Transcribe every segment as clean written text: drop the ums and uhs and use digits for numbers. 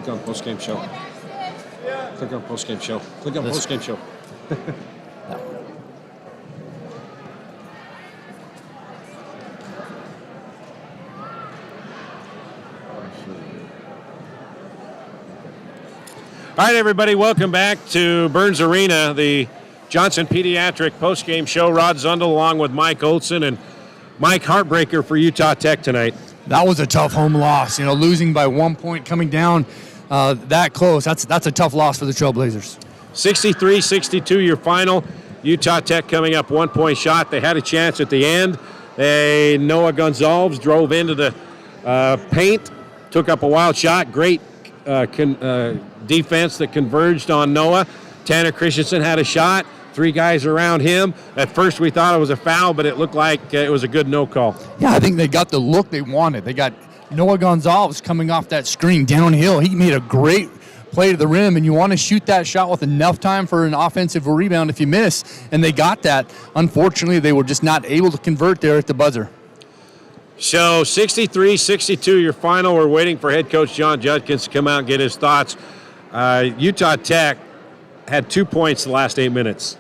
Click on post-game show. Click on post-game show. Click on post-game show. All right, everybody, welcome back to Burns Arena, the Johnson Pediatric postgame show. Rod Zundel along with Mike Olson, and Mike, heartbreaker for Utah Tech tonight. That was a tough home loss. Losing by 1 point, coming down that close. That's a tough loss for the Trailblazers. 63-62 your final. Utah Tech coming up 1 point shot. They had a chance at the end. Noah Gonzalez drove into the paint, took up a wild shot. Great defense that converged on Noah. Tanner Christensen had a shot. 3 guys around him. At first we thought it was a foul, but it looked like it was a good no call. Yeah, I think they got the look they wanted. They got Noah Gonzalez coming off that screen downhill. He made a great play to the rim, and you want to shoot that shot with enough time for an offensive rebound if you miss, and they got that. Unfortunately, they were just not able to convert there at the buzzer. So 63-62 your final. We're waiting for head coach John Judkins to come out and get his thoughts. Utah Tech had 2 points the last 8 minutes.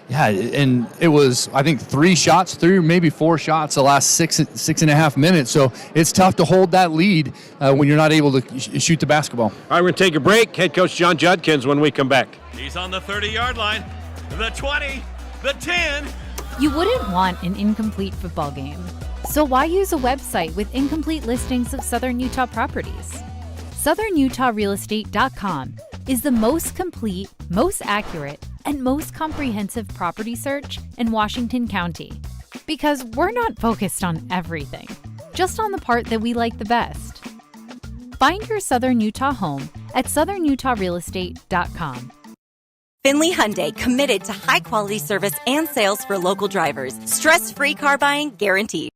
Yeah, and it was, I think, 3 shots through, maybe 4 shots the last six and a half minutes. So it's tough to hold that lead when you're not able to shoot the basketball. All right, we're going to take a break. Head coach John Judkins when we come back. He's on the 30-yard line, the 20, the 10. You wouldn't want an incomplete football game. So why use a website with incomplete listings of Southern Utah properties? SouthernUtahRealEstate.com is the most complete, most accurate, and most comprehensive property search in Washington County. Because we're not focused on everything, just on the part that we like the best. Find your Southern Utah home at SouthernUtahRealEstate.com. Finley Hyundai, committed to high-quality service and sales for local drivers. Stress-free car buying guaranteed.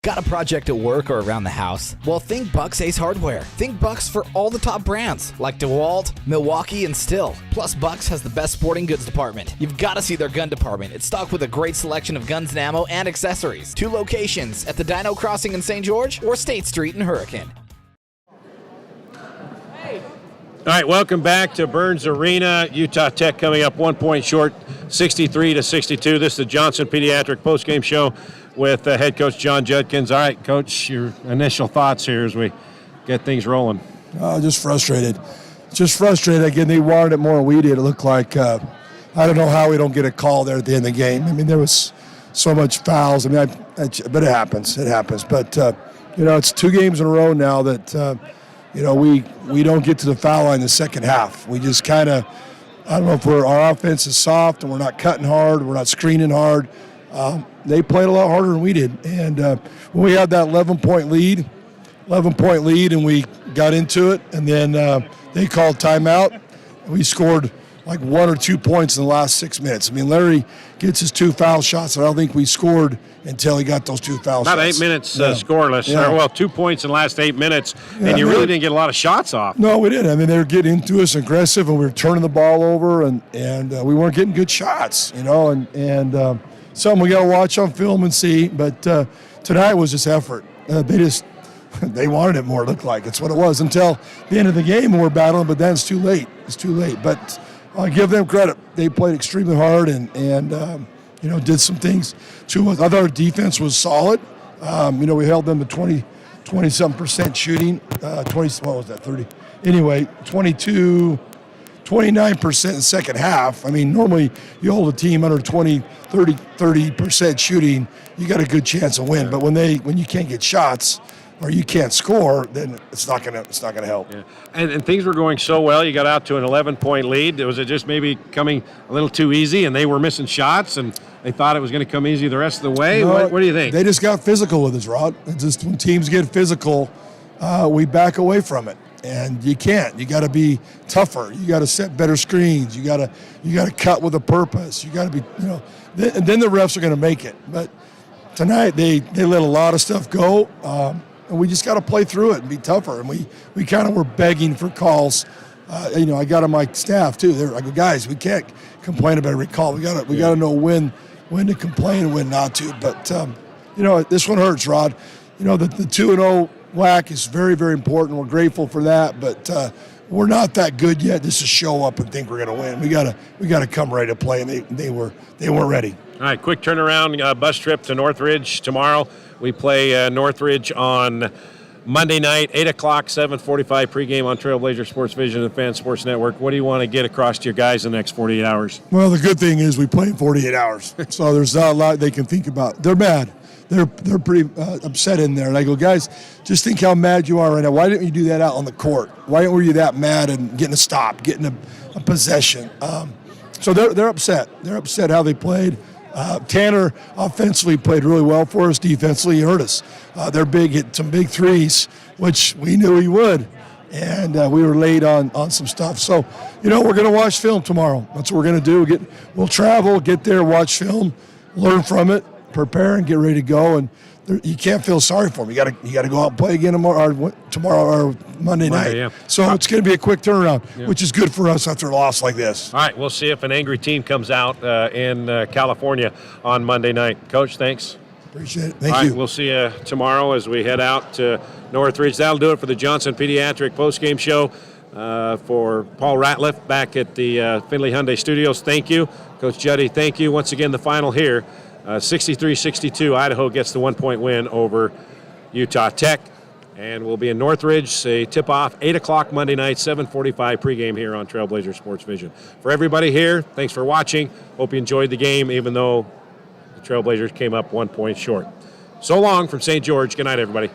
Got a project at work or around the house? Well, think Bucks Ace Hardware. Think Bucks for all the top brands like DeWalt, Milwaukee, and Stihl. Plus, Bucks has the best sporting goods department. You've got to see their gun department. It's stocked with a great selection of guns and ammo and accessories. 2 locations at the Dino Crossing in St. George or State Street in Hurricane. All right, welcome back to Burns Arena. Utah Tech coming up 1 point short, 63-62. This is the Johnson Pediatric postgame show with head coach John Judkins. All right, Coach, your initial thoughts here as we get things rolling. Just frustrated. Again, they wanted it more than we did. It looked like, I don't know how we don't get a call there at the end of the game. I mean, there was so much fouls. I mean, but it happens. But, it's 2 games in a row now that, we don't get to the foul line in the second half. We just kind of, I don't know if our offense is soft and we're not cutting hard, we're not screening hard. They played a lot harder than we did. And when we had that 11-point lead, and we got into it, and then they called timeout, and we scored like 1 or 2 points in the last 6 minutes. I mean, Larry gets his 2 foul shots, and I don't think we scored until he got those 2 foul shots. About 8 minutes scoreless. Yeah. Well, 2 points in the last 8 minutes, and you really didn't get a lot of shots off. No, we didn't. I mean, they were getting into us aggressive, and we were turning the ball over, and we weren't getting good shots, and something we got to watch on film and see. But tonight was just effort. They wanted it more, it looked like. It's what it was until the end of the game when we're battling, but then it's too late. But I give them credit. They played extremely hard and did some things to us. I thought our defense was solid. We held them to 20-something% shooting. 30? Anyway, 29% in the second half. I mean, normally you hold a team under 30% shooting, you got a good chance of win. But when you can't get shots or you can't score, then it's not gonna help. Yeah. And things were going so well. You got out to an 11-point lead. Was it just maybe coming a little too easy, and they were missing shots, and they thought it was going to come easy the rest of the way? No, what do you think? They just got physical with us, Rod. It's just when teams get physical, we back away from it. And you can't. You got to be tougher. You got to set better screens. You got to cut with a purpose. You got to be, and then the refs are going to make it. But tonight they let a lot of stuff go. we just got to play through it and be tougher. And we kind of were begging for calls. I got on my staff too. They're like, guys, we can't complain about every call. We got to know when to complain and when not to. But this one hurts, Rod. The 2-0 whack is very, very important. We're grateful for that, but we're not that good yet. This is show up and think we're going to win. We got to come ready to play, and they weren't ready. All right, quick turnaround bus trip to Northridge tomorrow. We play Northridge on Monday night, 8 o'clock, 7:45 pregame on Trailblazer Sports Vision and Fan Sports Network. What do you want to get across to your guys in the next 48 hours? Well, the good thing is we play in 48 hours, so there's not a lot they can think about. They're mad. They're pretty upset in there. And I go, guys, just think how mad you are right now. Why didn't you do that out on the court? Why were you that mad and getting a stop, getting a possession? So they're upset. They're upset how they played. Tanner offensively played really well for us. Defensively, he hurt us. They're big, hit some big threes, which we knew he would. And we were late on some stuff. So, we're going to watch film tomorrow. That's what we're going to do. We'll travel, get there, watch film, learn from it, prepare, and get ready to go. And you can't feel sorry for them. You got to go out and play again tomorrow or Monday night. Yeah. So it's going to be a quick turnaround, which is good for us after a loss like this. All right, we'll see if an angry team comes out in California on Monday night. Coach, thanks. Appreciate it. Thank you. All right, we'll see you tomorrow as we head out to Northridge. That'll do it for the Johnson Pediatric postgame show. For Paul Ratliff back at the Findlay Hyundai Studios. Thank you. Coach Juddy, thank you. Once again, the final here. 63-62, Idaho gets the 1-point win over Utah Tech. And we'll be in Northridge, tip-off, 8 o'clock Monday night, 7:45 pregame here on Trailblazer Sports Vision. For everybody here, thanks for watching. Hope you enjoyed the game, even though the Trailblazers came up 1 point short. So long from St. George. Good night, everybody.